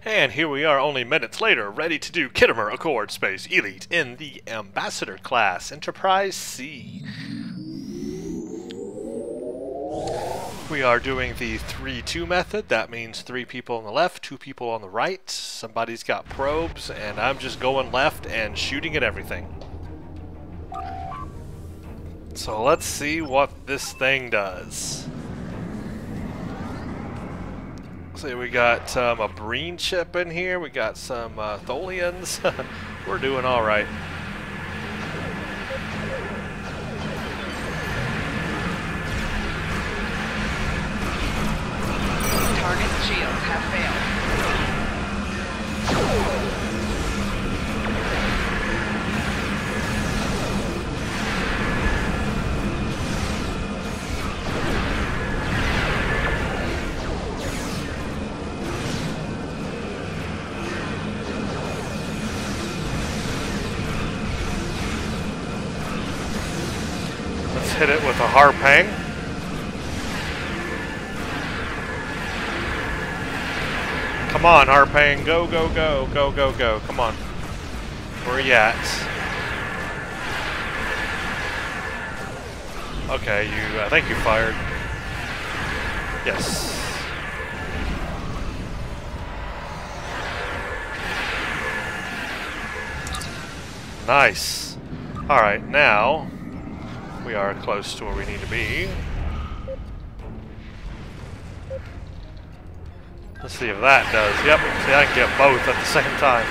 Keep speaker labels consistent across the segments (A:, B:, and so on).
A: And here we are only minutes later, ready to do Khitomer Accord Space Elite in the Ambassador class, Enterprise C. We are doing the 3-2 method. That means 3 people on the left, 2 people on the right. Somebody's got probes, and I'm just going left and shooting at everything. So let's see what this thing does. So we got a Breen chip in here. We got some Tholians. We're doing all right.
B: Target shields have failed.
A: Let's hit it with a harpang. Come on, harpang. Go, go, go. Go, go, go. Come on. Where are you at? Okay, I think you fired. Yes. Nice. Alright, now we are close to where we need to be. Let's see if that does. Yep, see, I can get both at the same time.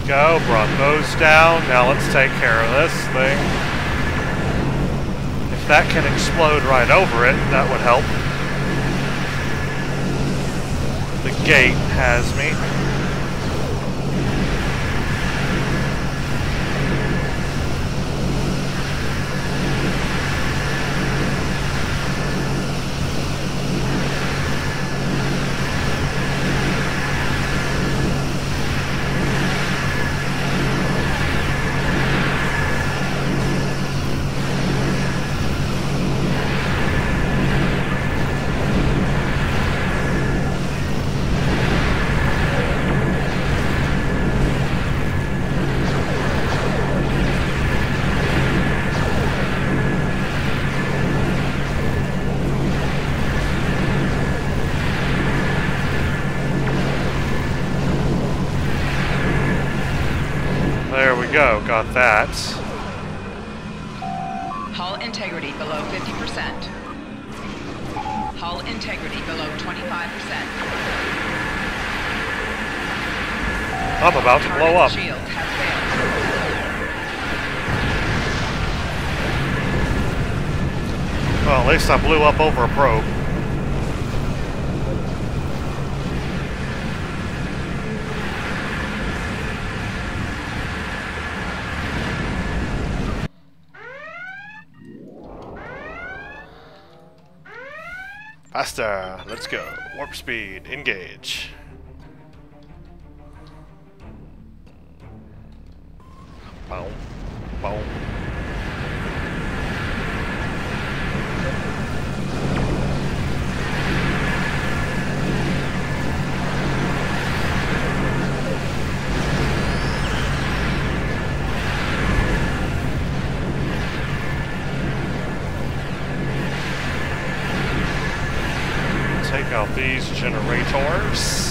A: Go, brought those down. Now let's take care of this thing. If that can explode right over it, that would help. The gate has me. There we go, got that.
B: Hull integrity below 50%. Hull integrity below 25%.
A: I'm about to blow up.
B: Shields have failed.
A: Well, at least I blew up over a probe. Faster, let's go. Warp speed, engage. Boom, boom. generators.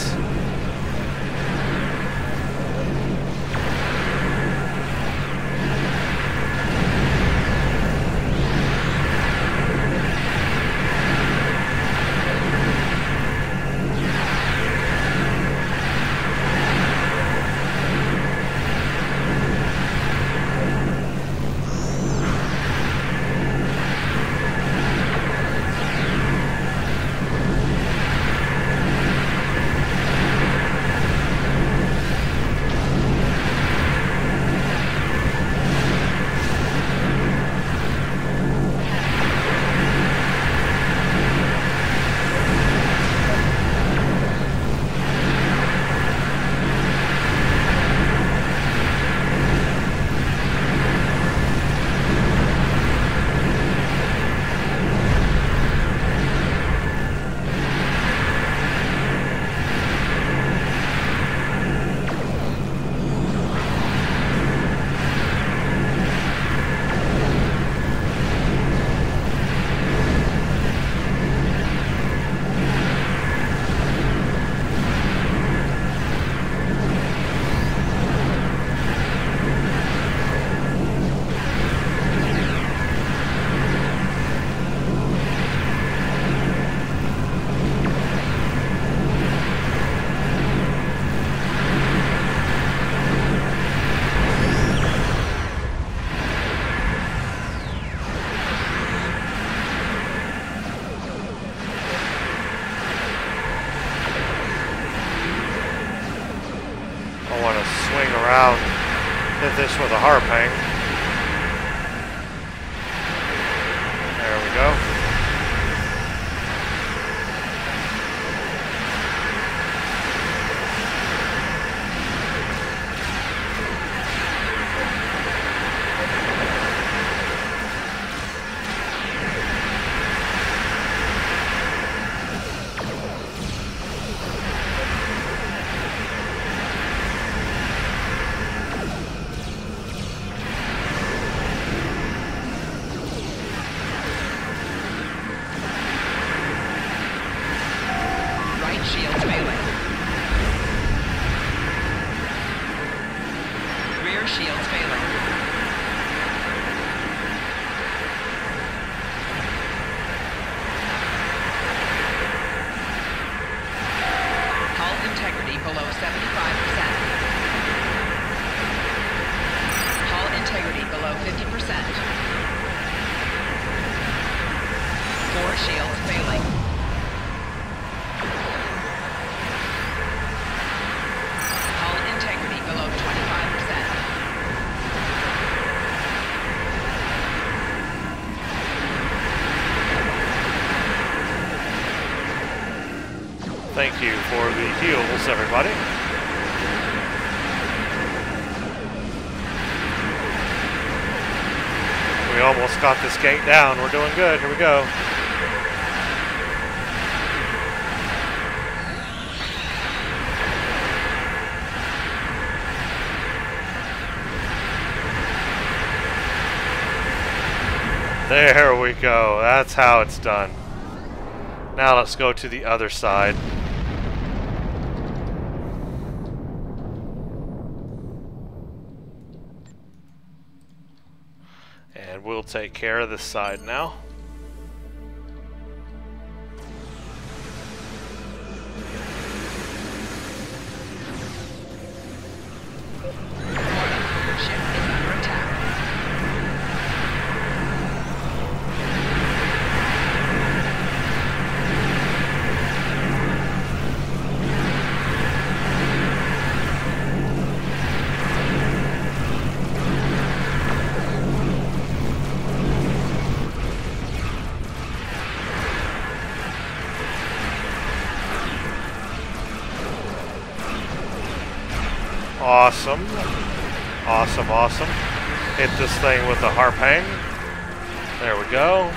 A: Hit this with a harpang. There we go.
B: Shields failing. Rear shields failing. Hull integrity below 75%. Hull integrity below 50%. 4 shields failing. Below 25%.
A: Thank you for the heals, everybody. We almost got this gate down. We're doing good. Here we go. There we go. That's how it's done. Now let's go to the other side. And we'll take care of this side now. Awesome. Awesome, awesome. Hit this thing with the harpang. There we go.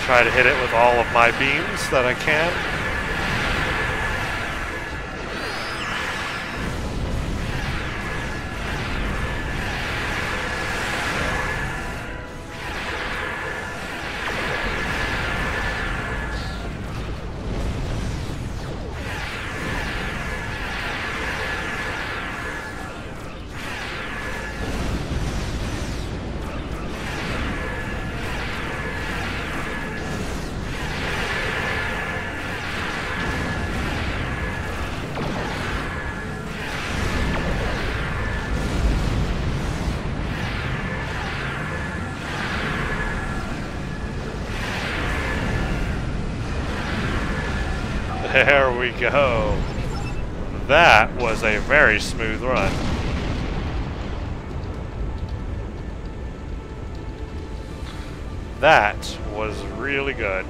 A: Try to hit it with all of my beams that I can. There we go. That was a very smooth run. That was really good.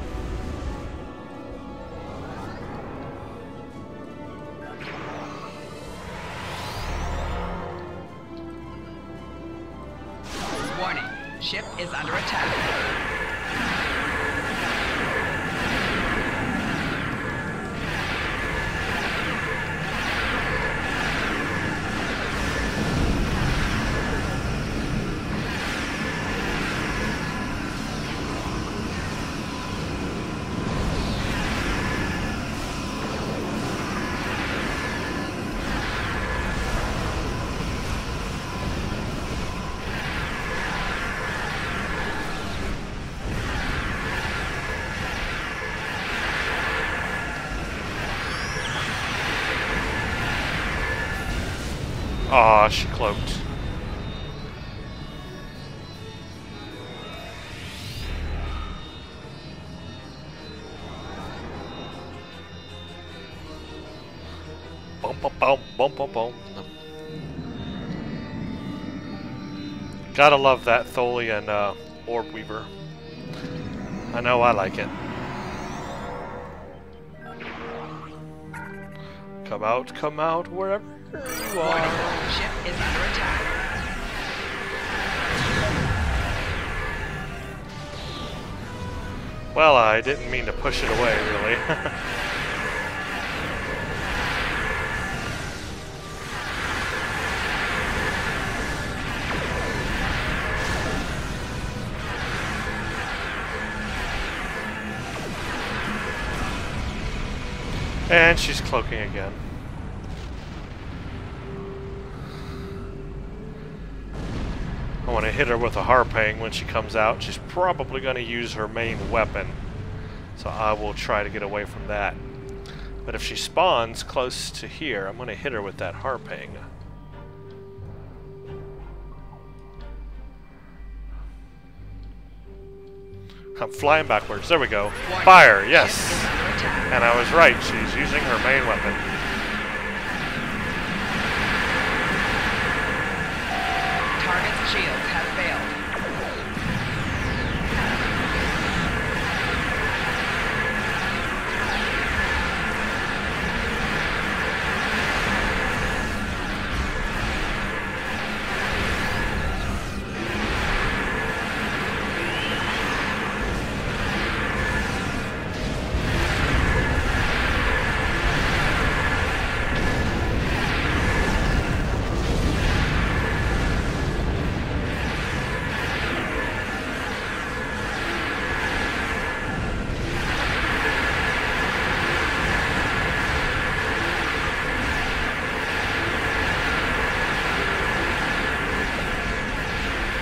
B: Warning, ship is under attack.
A: Aw, she cloaked. Bum bum bum bum bum bum. Gotta love that Tholian Orb Weaver. I know I like it. Come out, wherever you are.
B: Warning, ship is under attack.
A: Well, I didn't mean to push it away, really. And she's cloaking again. I want to hit her with a harpang when she comes out. She's probably going to use her main weapon. So I will try to get away from that. But if she spawns close to here, I'm going to hit her with that harpang. I'm flying backwards. There we go. Fire, yes. And I was right. She's using her main weapon.
B: Target's shields have failed.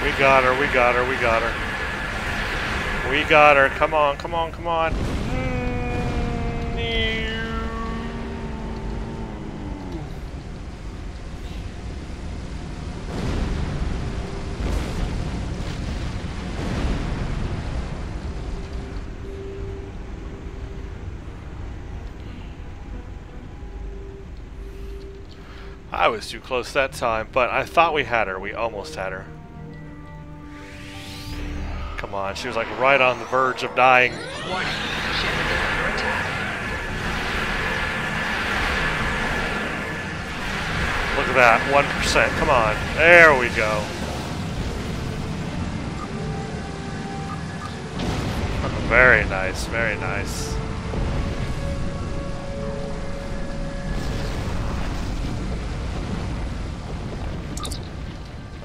A: We got her, we got her, we got her. We got her. Come on, come on, come on. I was too close that time, but I thought we had her. We almost had her. Come on, she was like right on the verge of dying.
B: Warning, ship is under attack.
A: Look at that, 1%. Come on. There we go. Very nice, very nice.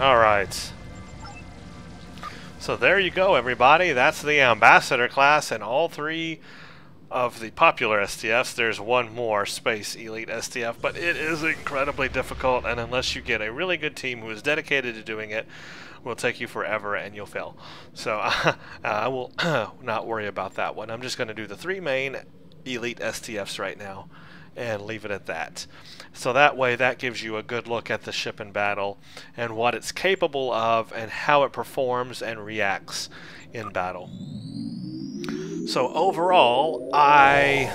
A: All right. So there you go, everybody. That's the Ambassador class and all three of the popular STFs. There's one more Space Elite STF, but it is incredibly difficult, and unless you get a really good team who is dedicated to doing it, will take you forever and you'll fail. So I will not worry about that one. I'm just going to do the three main Elite STFs right now and leave it at that. So that way, that gives you a good look at the ship in battle and what it's capable of and how it performs and reacts in battle. So overall, I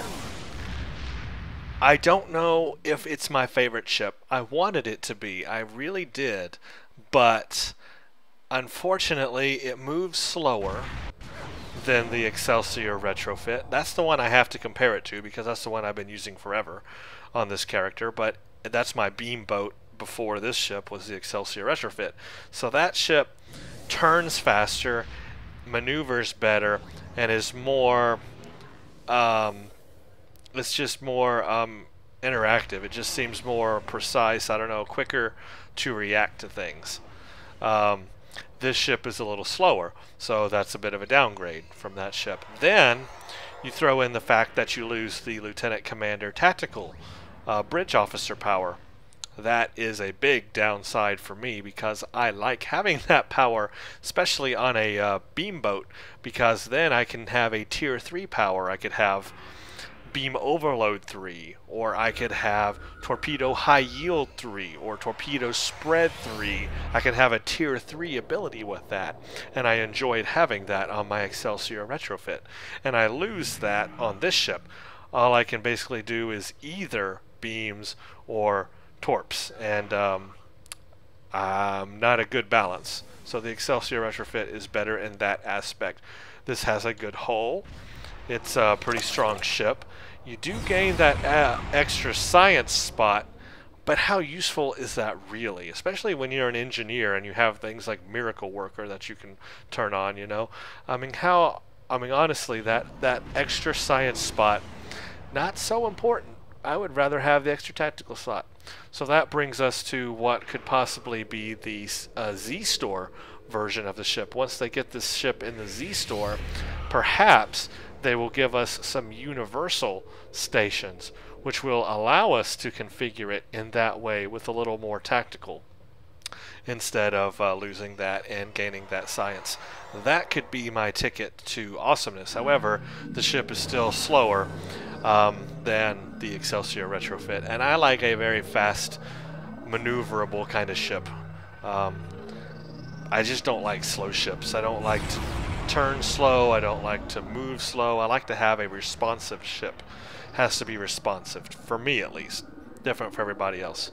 A: I don't know if it's my favorite ship. I wanted it to be. I really did. But unfortunately, it moves slower than the Excelsior Retrofit. That's the one I have to compare it to because that's the one I've been using forever on this character. But that's my beam boat before this ship was the Excelsior Retrofit. So that ship turns faster, maneuvers better, and is more... it's just more interactive. It just seems more precise, I don't know, quicker to react to things. This ship is a little slower, so that's a bit of a downgrade from that ship. Then you throw in the fact that you lose the Lieutenant Commander Tactical Bridge Officer power. That is a big downside for me because I like having that power, especially on a beam boat, because then I can have a tier 3 power. I could have Beam Overload 3, or I could have Torpedo High Yield 3, or Torpedo Spread 3. I could have a tier 3 ability with that, and I enjoyed having that on my Excelsior Retrofit. And I lose that on this ship. All I can basically do is either beams or torps, and not a good balance. So the Excelsior Retrofit is better in that aspect. This has a good hull. It's a pretty strong ship. You do gain that extra science spot, but how useful is that really? Especially when you're an engineer and you have things like Miracle Worker that you can turn on, you know? I mean, honestly, that extra science spot, not so important. I would rather have the extra tactical slot. So that brings us to what could possibly be the Z-Store version of the ship. Once they get this ship in the Z-Store, perhaps they will give us some universal stations, which will allow us to configure it in that way with a little more tactical, instead of losing that and gaining that science. That could be my ticket to awesomeness. However, the ship is still slower than the Excelsior Retrofit, and I like a very fast, maneuverable kind of ship. I just don't like slow ships. I don't like to turn slow. I don't like to move slow. I like to have a responsive ship. Has to be responsive, for me at least. Different for everybody else.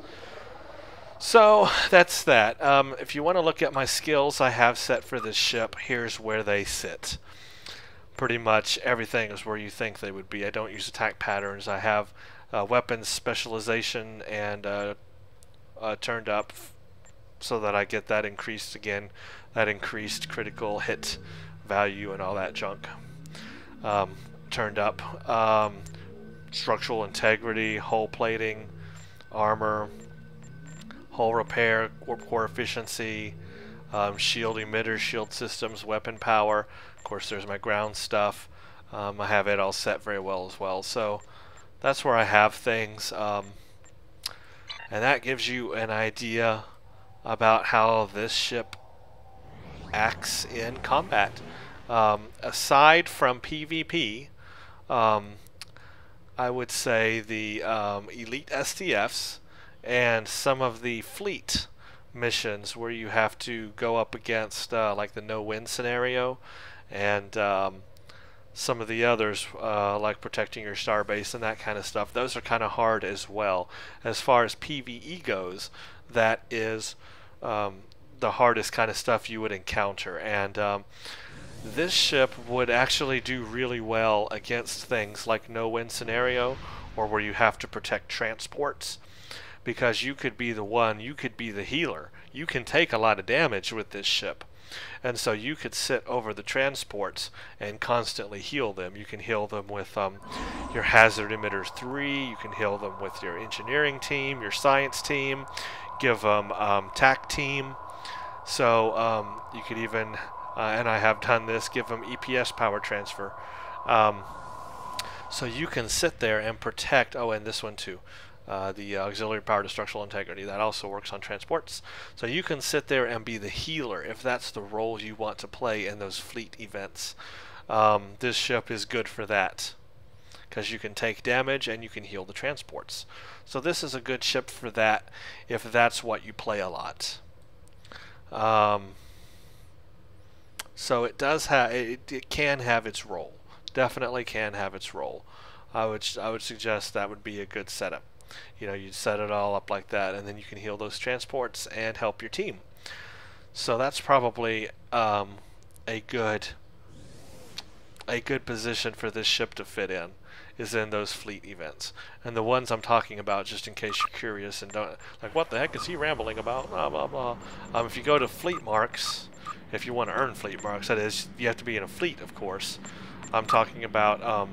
A: So that's that. If you want to look at my skills I have set for this ship, here's where they sit. Pretty much everything is where you think they would be. I don't use attack patterns. I have weapons specialization and turned up so that I get that increased again, that increased critical hit value and all that junk turned up. Structural integrity, hull plating, armor, hull repair, core efficiency, shield emitters, shield systems, weapon power. Of course, there's my ground stuff. I have it all set very well as well. So that's where I have things, and that gives you an idea about how this ship acts in combat. Aside from PvP, I would say the Elite STFs and some of the fleet missions where you have to go up against like the no-win scenario, and some of the others like protecting your starbase and that kind of stuff. Those are kind of hard as well. As far as PvE goes, that is the hardest kind of stuff you would encounter, and this ship would actually do really well against things like no-win scenario, or where you have to protect transports, because you could be the one, you could be the healer. You can take a lot of damage with this ship, and so you could sit over the transports and constantly heal them. You can heal them with your hazard emitters 3, you can heal them with your engineering team, your science team, give them TAC team. So you could even, and I have done this, give them EPS power transfer. So you can sit there and protect, oh, and this one too, the auxiliary power to structural integrity. That also works on transports. So you can sit there and be the healer if that's the role you want to play in those fleet events. This ship is good for that, because you can take damage and you can heal the transports. So this is a good ship for that if that's what you play a lot. So it does have, it can have its role. Definitely can have its role. I would suggest that would be a good setup. You know, you'd set it all up like that, and then you can heal those transports and help your team. So that's probably a good position for this ship to fit in, is in those fleet events. And the ones I'm talking about, just in case you're curious and don't, like, what the heck is he rambling about, blah blah blah. If you go to fleet marks, if you want to earn fleet marks, that is, you have to be in a fleet, of course. I'm talking about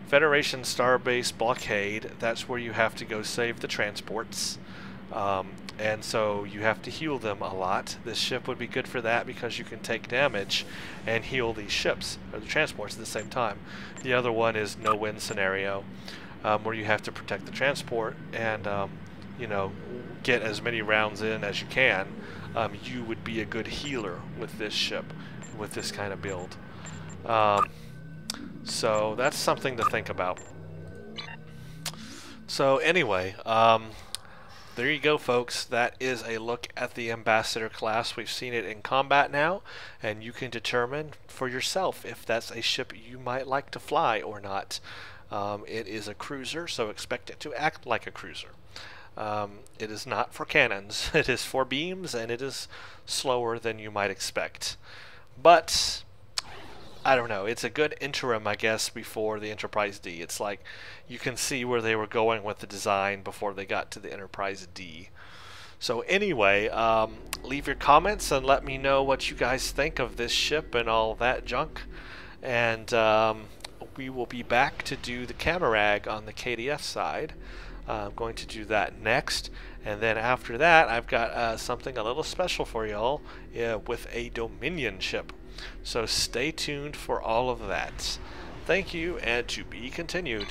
A: Federation Starbase Blockade. That's where you have to go save the transports. And so you have to heal them a lot. This ship would be good for that because you can take damage and heal these ships, or the transports, at the same time. The other one is no-win scenario, where you have to protect the transport and, you know, get as many rounds in as you can. You would be a good healer with this ship, with this kind of build. So that's something to think about. So anyway, there you go, folks. That is a look at the Ambassador class. We've seen it in combat now, and you can determine for yourself if that's a ship you might like to fly or not. It is a cruiser, so expect it to act like a cruiser. It is not for cannons. It is for beams, and it is slower than you might expect. But I don't know, it's a good interim, I guess, before the Enterprise D. It's like you can see where they were going with the design before they got to the Enterprise D. So anyway, leave your comments and let me know what you guys think of this ship and all that junk. And we will be back to do the Camarag on the KDF side. I'm going to do that next. And then after that, I've got something a little special for y'all with a Dominion ship. So stay tuned for all of that. Thank you, and to be continued.